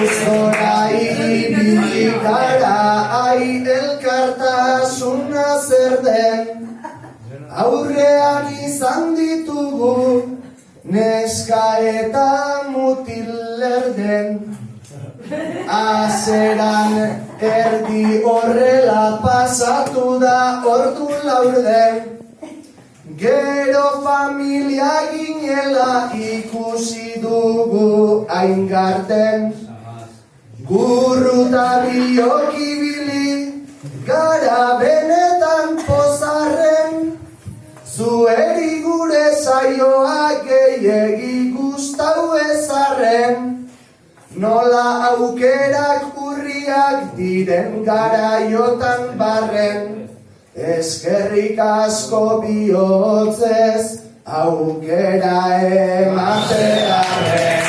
Guztora ibili gara, elkartasuna zer den. Aurrean izan ditugu, neska eta mutil lerden. Azeran erdi horrela pasatu da ordu laurden. Gero familia ginela ikusi dugu aingarten. Gurruta biok ibili gara benetan pozarren. Zueri gure saioa gehiegi gustau ezarren. Nola aukerak urriak diren garaiotan barren. Eskerrik asko bihotzez aukera ematearen.